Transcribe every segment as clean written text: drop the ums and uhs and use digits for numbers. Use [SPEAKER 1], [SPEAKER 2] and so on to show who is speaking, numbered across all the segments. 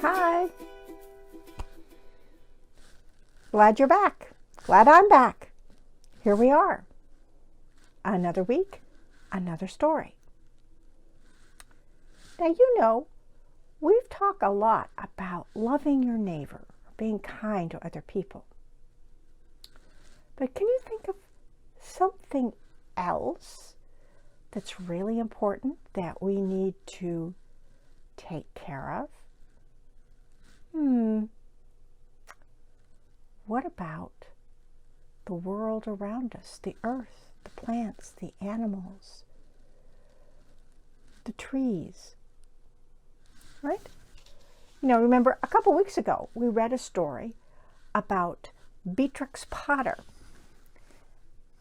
[SPEAKER 1] Hi. Glad you're back. Glad I'm back. Here we are. Another week, another story. Now, you know, we've talked a lot about loving your neighbor, being kind to other people. But can you think of something else that's really important that we need to take care of? What about the world around us, the earth, the plants, the animals, the trees, right? You know, remember a couple weeks ago, we read a story about Beatrix Potter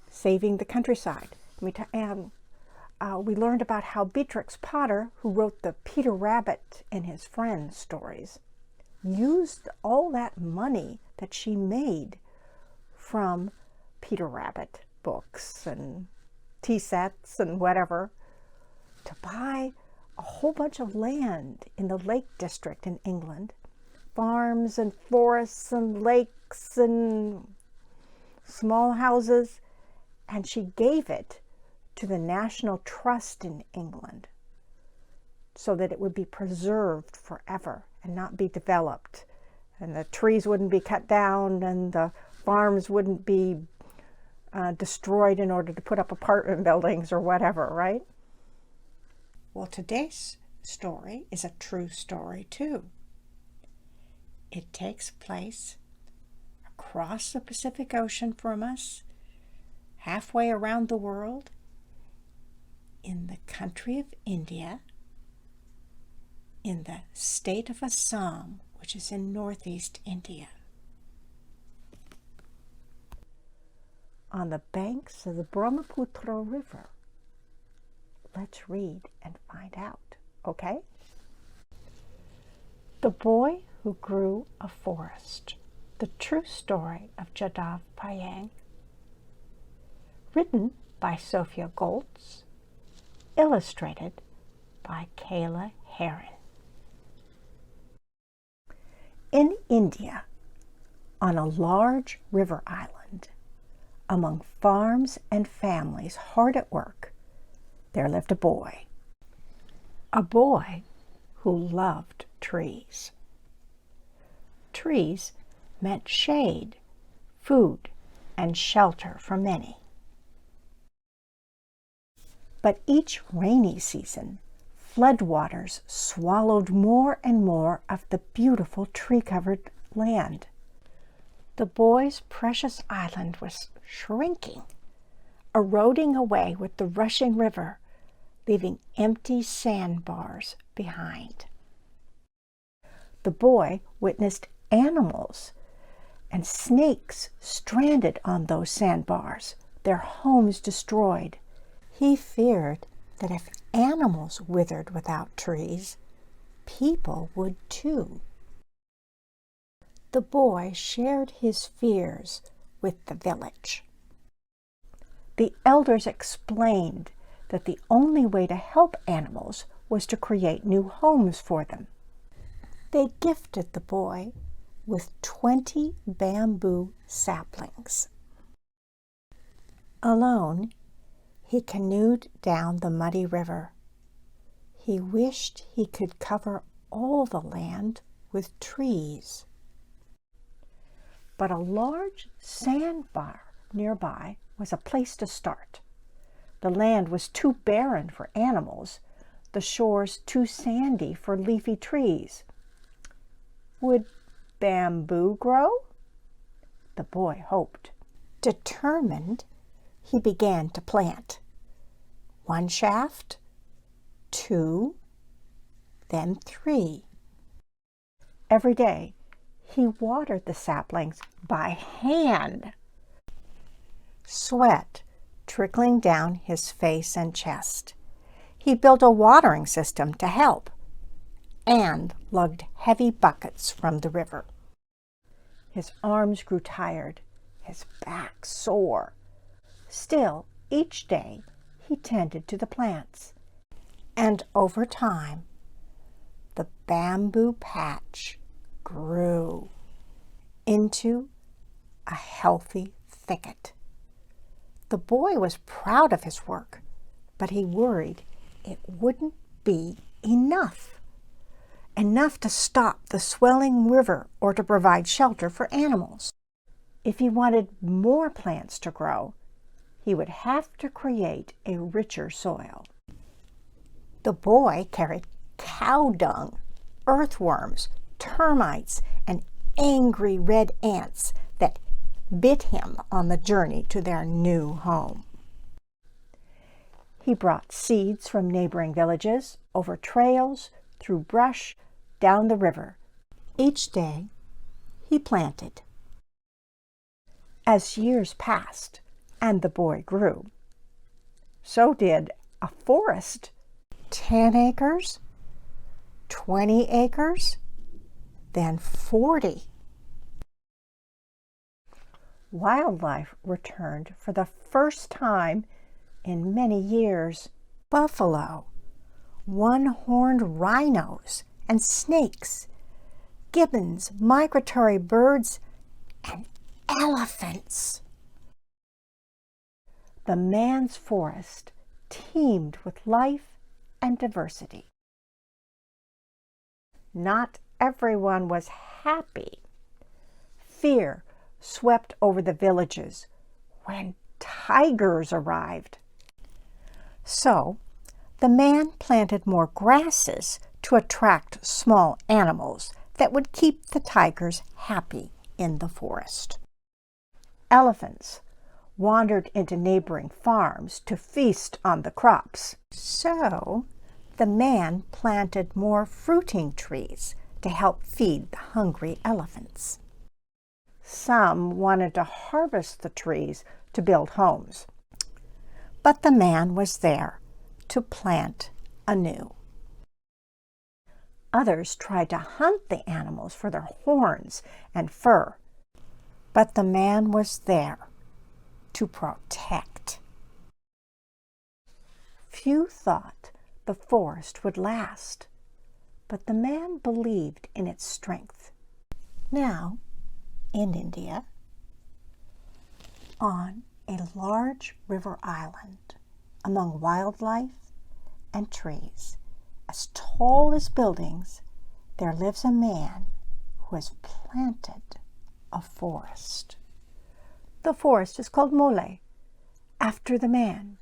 [SPEAKER 1] saving the countryside. And we learned about how Beatrix Potter, who wrote the Peter Rabbit and His Friends stories, used all that money that she made from Peter Rabbit books and tea sets and whatever to buy a whole bunch of land in the Lake District in England, farms and forests and lakes and small houses, and she gave it to the National Trust in England so that it would be preserved forever and not be developed, and the trees wouldn't be cut down and the farms wouldn't be destroyed in order to put up apartment buildings or whatever, right? Well, today's story is a true story too. It takes place across the Pacific Ocean from us, halfway around the world, in the country of India, in the state of Assam, which is in northeast India, on the banks of the Brahmaputra River. Let's read and find out, okay? The Boy Who Grew a Forest, the true story of Jadav Payeng. Written by Sophia Goltz, illustrated by Kayla Herron. In India, on a large river island, among farms and families hard at work, there lived a boy who loved trees. Trees meant shade, food, and shelter for many. But each rainy season, floodwaters swallowed more and more of the beautiful tree-covered land. The boy's precious island was shrinking, eroding away with the rushing river, leaving empty sandbars behind. The boy witnessed animals and snakes stranded on those sandbars, their homes destroyed. He feared that if animals withered without trees, people would too. The boy shared his fears with the village. The elders explained that the only way to help animals was to create new homes for them. They gifted the boy with 20 bamboo saplings. Alone, he canoed down the muddy river. He wished he could cover all the land with trees. But a large sandbar nearby was a place to start. The land was too barren for animals, the shores too sandy for leafy trees. Would bamboo grow? The boy hoped. Determined, he began to plant. 1 shaft, 2, then 3. Every day, he watered the saplings by hand, sweat trickling down his face and chest. He built a watering system to help and lugged heavy buckets from the river. His arms grew tired, his back sore. Still, each day, he tended to the plants, and over time, the bamboo patch grew into a healthy thicket. The boy was proud of his work, but he worried it wouldn't be enough to stop the swelling river or to provide shelter for animals. If he wanted more plants to grow, he would have to create a richer soil. The boy carried cow dung, earthworms, termites, and angry red ants that bit him on the journey to their new home. He brought seeds from neighboring villages, over trails, through brush, down the river. Each day, he planted. As years passed and the boy grew, so did a forest. 10 acres, 20 acres, then 40. Wildlife returned for the first time in many years. Buffalo, one-horned rhinos, and snakes, gibbons, migratory birds, and elephants. The man's forest teemed with life and diversity. Not everyone was happy. Fear swept over the villages when tigers arrived. So, the man planted more grasses to attract small animals that would keep the tigers happy in the forest. Elephants wandered into neighboring farms to feast on the crops. So, the man planted more fruiting trees to help feed the hungry elephants. Some wanted to harvest the trees to build homes, but the man was there to plant anew. Others tried to hunt the animals for their horns and fur, but the man was there to protect. Few thought the forest would last, but the man believed in its strength. Now, in India, on a large river island, among wildlife and trees, as tall as buildings, there lives a man who has planted a forest. The forest is called Mole, after the man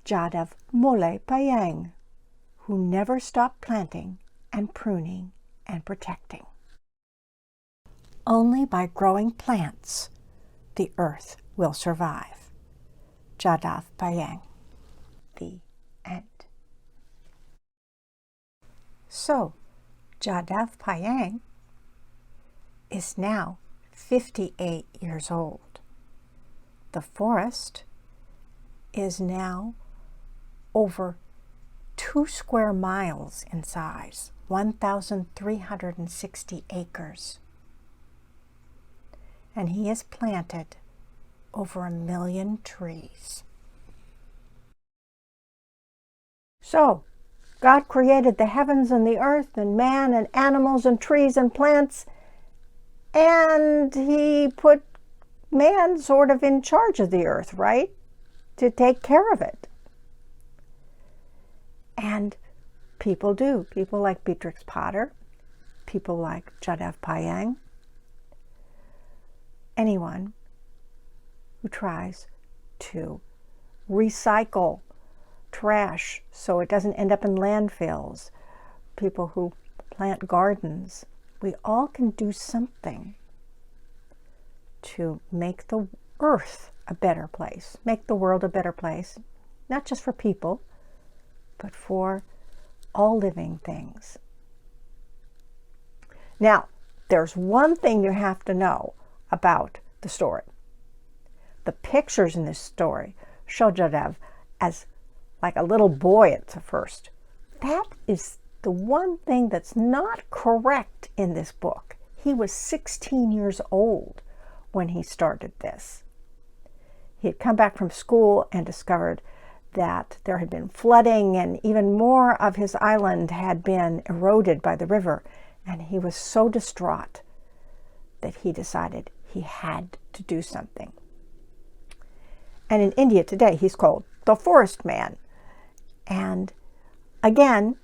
[SPEAKER 1] Jadav Mole Payang, who never stopped planting and pruning and protecting. Only by growing plants the earth will survive. Jadav Payang. The end. So, Jadav Payang is now 58 years old. The forest is now over 2 square miles in size, 1,360 acres. And he has planted over 1 million trees. So, God created the heavens and the earth and man and animals and trees and plants, and he put man sort of in charge of the earth, right? To take care of it. And people do. People like Beatrix Potter, people like Jadav Payang, anyone who tries to recycle trash so it doesn't end up in landfills, people who plant gardens. We all can do something to make the earth a better place, make the world a better place, not just for people, but for all living things. Now, there's one thing you have to know about the story. The pictures in this story show Jadav as like a little boy at the first. That is the one thing that's not correct in this book. He was 16 years old when he started this. He had come back from school and discovered that there had been flooding and even more of his island had been eroded by the river. And he was so distraught that he decided he had to do something. And in India today, he's called the Forest Man. And again,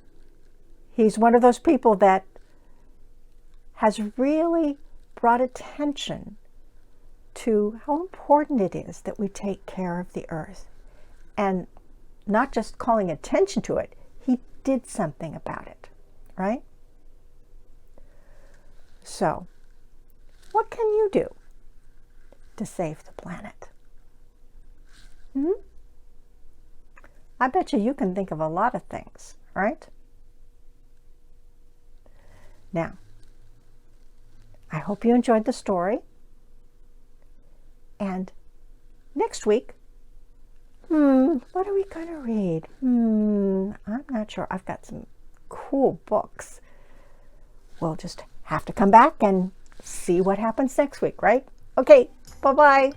[SPEAKER 1] he's one of those people that has really brought attention to how important it is that we take care of the earth. And not just calling attention to it, he did something about it, right? So, what can you do to save the planet? I bet you can think of a lot of things, right? Now, I hope you enjoyed the story. And next week, what are we going to read? I'm not sure. I've got some cool books. We'll just have to come back and see what happens next week, right? Okay, bye-bye.